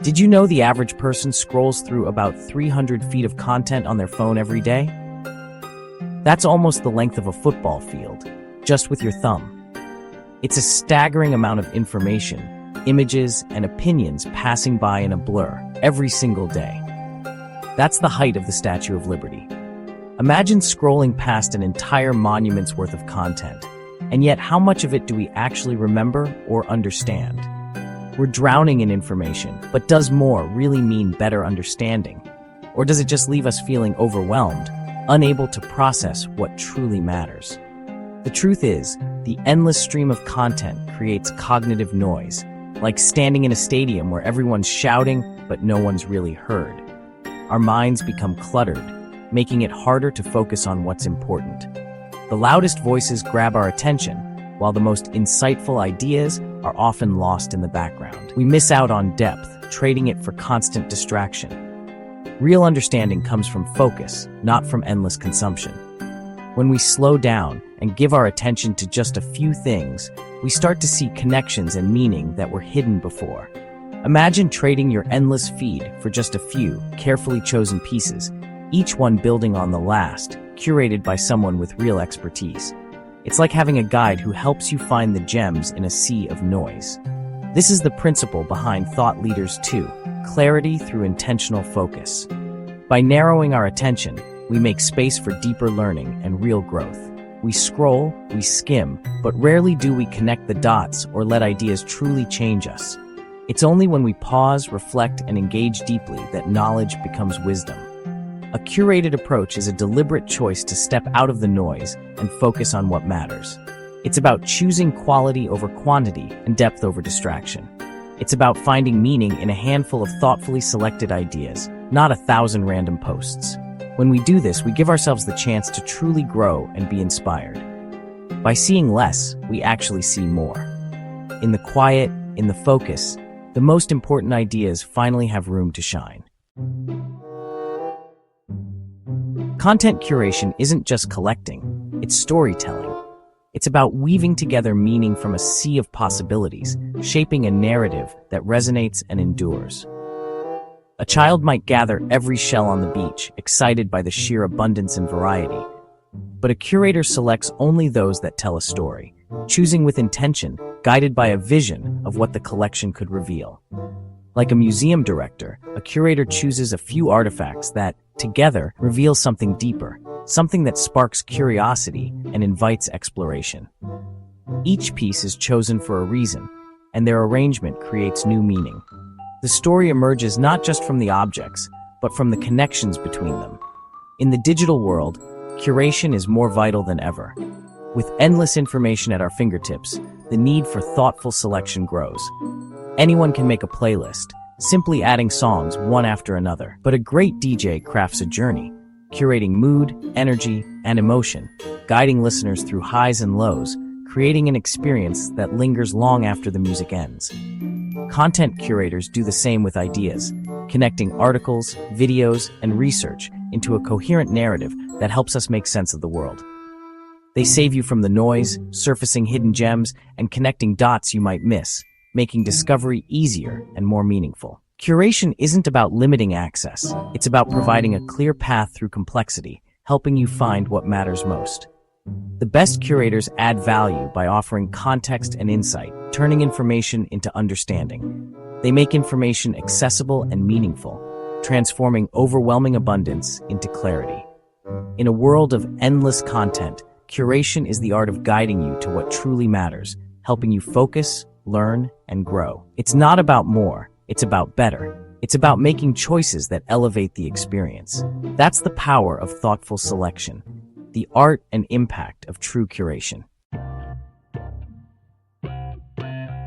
Did you know the average person scrolls through about 300 feet of content on their phone every day? That's almost the length of a football field, just with your thumb. It's a staggering amount of information, images, and opinions passing by in a blur every single day. That's the height of the Statue of Liberty. Imagine scrolling past an entire monument's worth of content, and yet how much of it do we actually remember or understand? We're drowning in information, but does more really mean better understanding? Or does it just leave us feeling overwhelmed, unable to process what truly matters? The truth is, the endless stream of content creates cognitive noise, like standing in a stadium where everyone's shouting, but no one's really heard. Our minds become cluttered, making it harder to focus on what's important. The loudest voices grab our attention, while the most insightful ideas are often lost in the background. We miss out on depth, trading it for constant distraction. Real understanding comes from focus, not from endless consumption. When we slow down and give our attention to just a few things, we start to see connections and meaning that were hidden before. Imagine trading your endless feed for just a few carefully chosen pieces, each one building on the last, curated by someone with real expertise. It's like having a guide who helps you find the gems in a sea of noise. This is the principle behind thought leaders too: clarity through intentional focus. By narrowing our attention, we make space for deeper learning and real growth. We scroll, we skim, but rarely do we connect the dots or let ideas truly change us. It's only when we pause, reflect, and engage deeply that knowledge becomes wisdom. A curated approach is a deliberate choice to step out of the noise and focus on what matters. It's about choosing quality over quantity and depth over distraction. It's about finding meaning in a handful of thoughtfully selected ideas, not 1,000 random posts. When we do this, we give ourselves the chance to truly grow and be inspired. By seeing less, we actually see more. In the quiet, in the focus, the most important ideas finally have room to shine. Content curation isn't just collecting, it's storytelling. It's about weaving together meaning from a sea of possibilities, shaping a narrative that resonates and endures. A child might gather every shell on the beach, excited by the sheer abundance and variety. But a curator selects only those that tell a story, choosing with intention, guided by a vision of what the collection could reveal. Like a museum director, a curator chooses a few artifacts that, together, reveal something deeper, something that sparks curiosity and invites exploration. Each piece is chosen for a reason, and their arrangement creates new meaning. The story emerges not just from the objects, but from the connections between them. In the digital world, curation is more vital than ever. With endless information at our fingertips, the need for thoughtful selection grows. Anyone can make a playlist, simply adding songs one after another. But a great DJ crafts a journey, curating mood, energy, and emotion, guiding listeners through highs and lows, creating an experience that lingers long after the music ends. Content curators do the same with ideas, connecting articles, videos, and research into a coherent narrative that helps us make sense of the world. They save you from the noise, surfacing hidden gems, and connecting dots you might miss, making discovery easier and more meaningful. Curation isn't about limiting access. It's about providing a clear path through complexity, helping you find what matters most. The best curators add value by offering context and insight, turning information into understanding. They make information accessible and meaningful, transforming overwhelming abundance into clarity. In a world of endless content, curation is the art of guiding you to what truly matters, helping you focus, learn, and grow. It's not about more, it's about better. It's about making choices that elevate the experience. That's the power of thoughtful selection, the art and impact of true curation.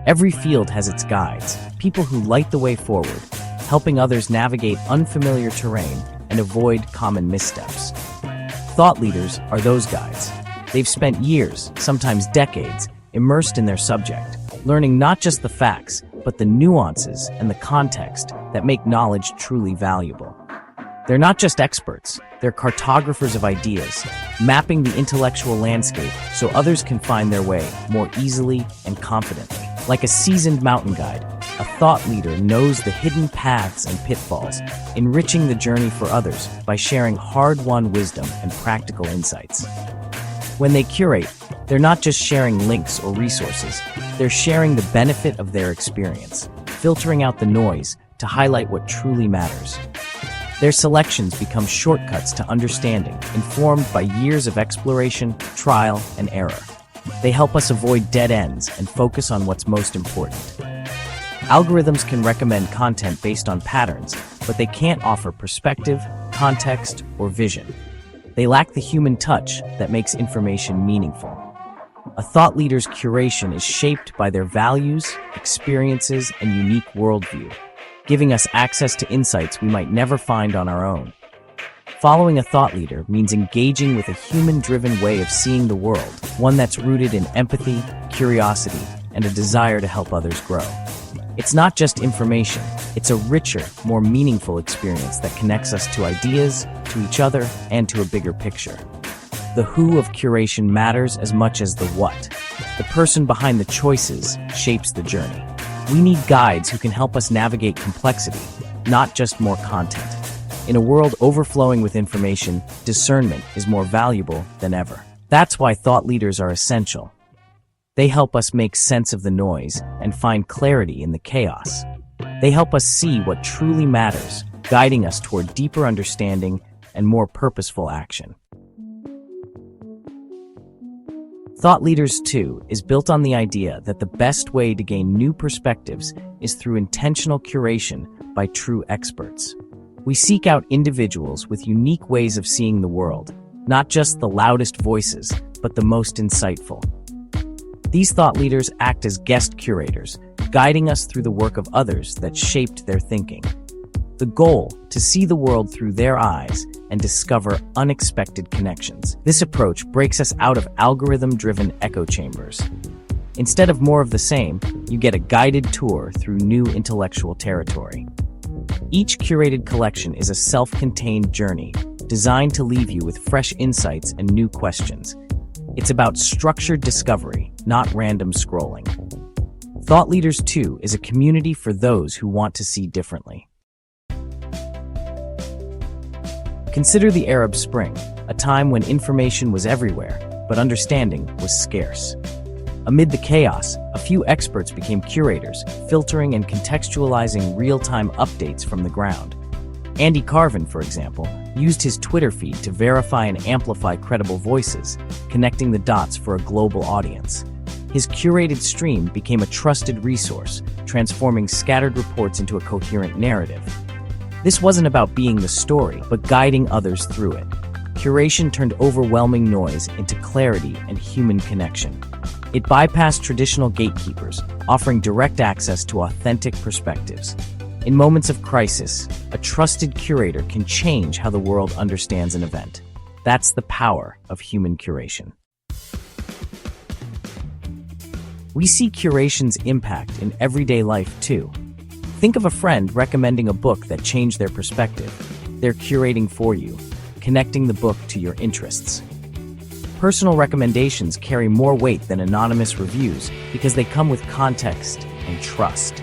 Every field has its guides, people who light the way forward, helping others navigate unfamiliar terrain and avoid common missteps. Thought leaders are those guides. They've spent years, sometimes decades, immersed in their subject, learning not just the facts, but the nuances and the context that make knowledge truly valuable. They're not just experts, they're cartographers of ideas, mapping the intellectual landscape so others can find their way more easily and confidently. Like a seasoned mountain guide, a thought leader knows the hidden paths and pitfalls, enriching the journey for others by sharing hard-won wisdom and practical insights. When they curate, they're not just sharing links or resources, they're sharing the benefit of their experience, filtering out the noise to highlight what truly matters. Their selections become shortcuts to understanding, informed by years of exploration, trial, and error. They help us avoid dead ends and focus on what's most important. Algorithms can recommend content based on patterns, but they can't offer perspective, context, or vision. They lack the human touch that makes information meaningful. A thought leader's curation is shaped by their values, experiences, and unique worldview, giving us access to insights we might never find on our own. Following a thought leader means engaging with a human-driven way of seeing the world, one that's rooted in empathy, curiosity, and a desire to help others grow. It's not just information, it's a richer, more meaningful experience that connects us to ideas, to each other, and to a bigger picture. The who of curation matters as much as the what. The person behind the choices shapes the journey. We need guides who can help us navigate complexity, not just more content. In a world overflowing with information, discernment is more valuable than ever. That's why thought leaders are essential. They help us make sense of the noise and find clarity in the chaos. They help us see what truly matters, guiding us toward deeper understanding and more purposeful action. Thought Leaders 2 is built on the idea that the best way to gain new perspectives is through intentional curation by true experts. We seek out individuals with unique ways of seeing the world, not just the loudest voices, but the most insightful. These thought leaders act as guest curators, guiding us through the work of others that shaped their thinking. The goal, to see the world through their eyes and discover unexpected connections. This approach breaks us out of algorithm-driven echo chambers. Instead of more of the same, you get a guided tour through new intellectual territory. Each curated collection is a self-contained journey, designed to leave you with fresh insights and new questions. It's about structured discovery, not random scrolling. Thought Leaders 2 is a community for those who want to see differently. Consider the Arab Spring, a time when information was everywhere, but understanding was scarce. Amid the chaos, a few experts became curators, filtering and contextualizing real-time updates from the ground. Andy Carvin, for example, used his Twitter feed to verify and amplify credible voices, connecting the dots for a global audience. His curated stream became a trusted resource, transforming scattered reports into a coherent narrative. This wasn't about being the story, but guiding others through it. Curation turned overwhelming noise into clarity and human connection. It bypassed traditional gatekeepers, offering direct access to authentic perspectives. In moments of crisis, a trusted curator can change how the world understands an event. That's the power of human curation. We see curation's impact in everyday life too. Think of a friend recommending a book that changed their perspective. They're curating for you, connecting the book to your interests. Personal recommendations carry more weight than anonymous reviews because they come with context and trust.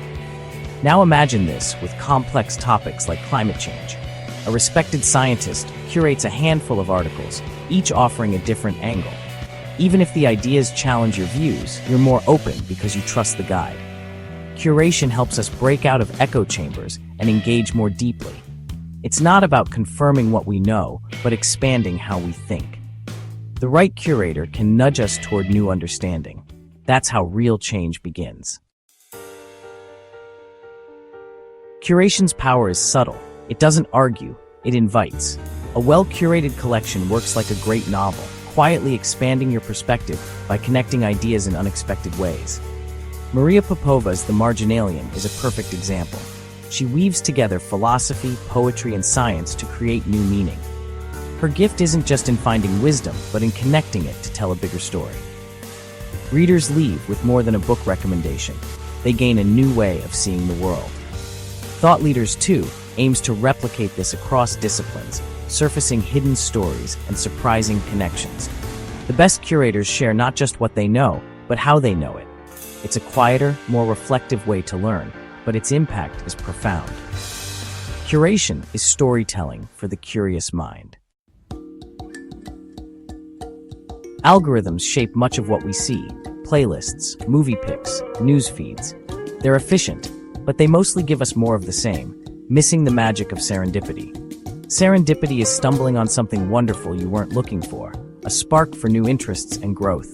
Now imagine this with complex topics like climate change. A respected scientist curates a handful of articles, each offering a different angle. Even if the ideas challenge your views, you're more open because you trust the guide. Curation helps us break out of echo chambers and engage more deeply. It's not about confirming what we know, but expanding how we think. The right curator can nudge us toward new understanding. That's how real change begins. Curation's power is subtle. It doesn't argue, it invites. A well-curated collection works like a great novel, quietly expanding your perspective by connecting ideas in unexpected ways. Maria Popova's The Marginalian is a perfect example. She weaves together philosophy, poetry, and science to create new meaning. Her gift isn't just in finding wisdom, but in connecting it to tell a bigger story. Readers leave with more than a book recommendation. They gain a new way of seeing the world. Thought Leaders 2 aims to replicate this across disciplines, surfacing hidden stories and surprising connections. The best curators share not just what they know, but how they know it. It's a quieter, more reflective way to learn, but its impact is profound. Curation is storytelling for the curious mind. Algorithms shape much of what we see: playlists, movie picks, news feeds. They're efficient, but they mostly give us more of the same, missing the magic of serendipity. Serendipity is stumbling on something wonderful you weren't looking for, a spark for new interests and growth.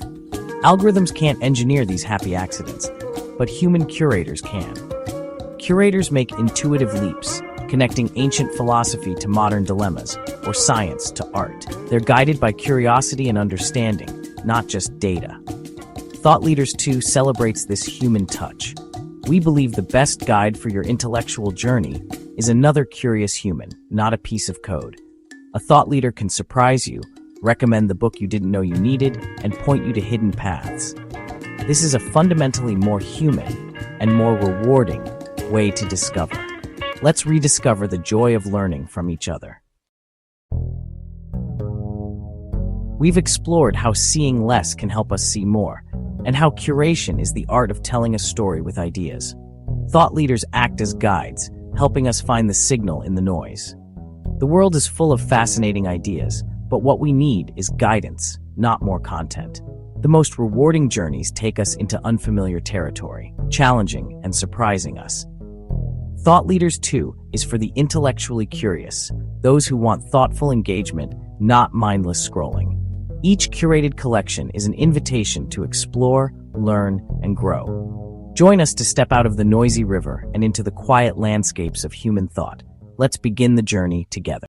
Algorithms can't engineer these happy accidents, but human curators can. Curators make intuitive leaps, connecting ancient philosophy to modern dilemmas, or science to art. They're guided by curiosity and understanding, not just data. Thought Leaders 2 celebrates this human touch. We believe the best guide for your intellectual journey is another curious human, not a piece of code. A thought leader can surprise you, recommend the book you didn't know you needed, and point you to hidden paths. This is a fundamentally more human and more rewarding way to discover. Let's rediscover the joy of learning from each other. We've explored how seeing less can help us see more, and how curation is the art of telling a story with ideas. Thought leaders act as guides, helping us find the signal in the noise. The world is full of fascinating ideas, but what we need is guidance, not more content. The most rewarding journeys take us into unfamiliar territory, challenging and surprising us. Thought Leaders 2 is for the intellectually curious, those who want thoughtful engagement, not mindless scrolling. Each curated collection is an invitation to explore, learn, and grow. Join us to step out of the noisy river and into the quiet landscapes of human thought. Let's begin the journey together.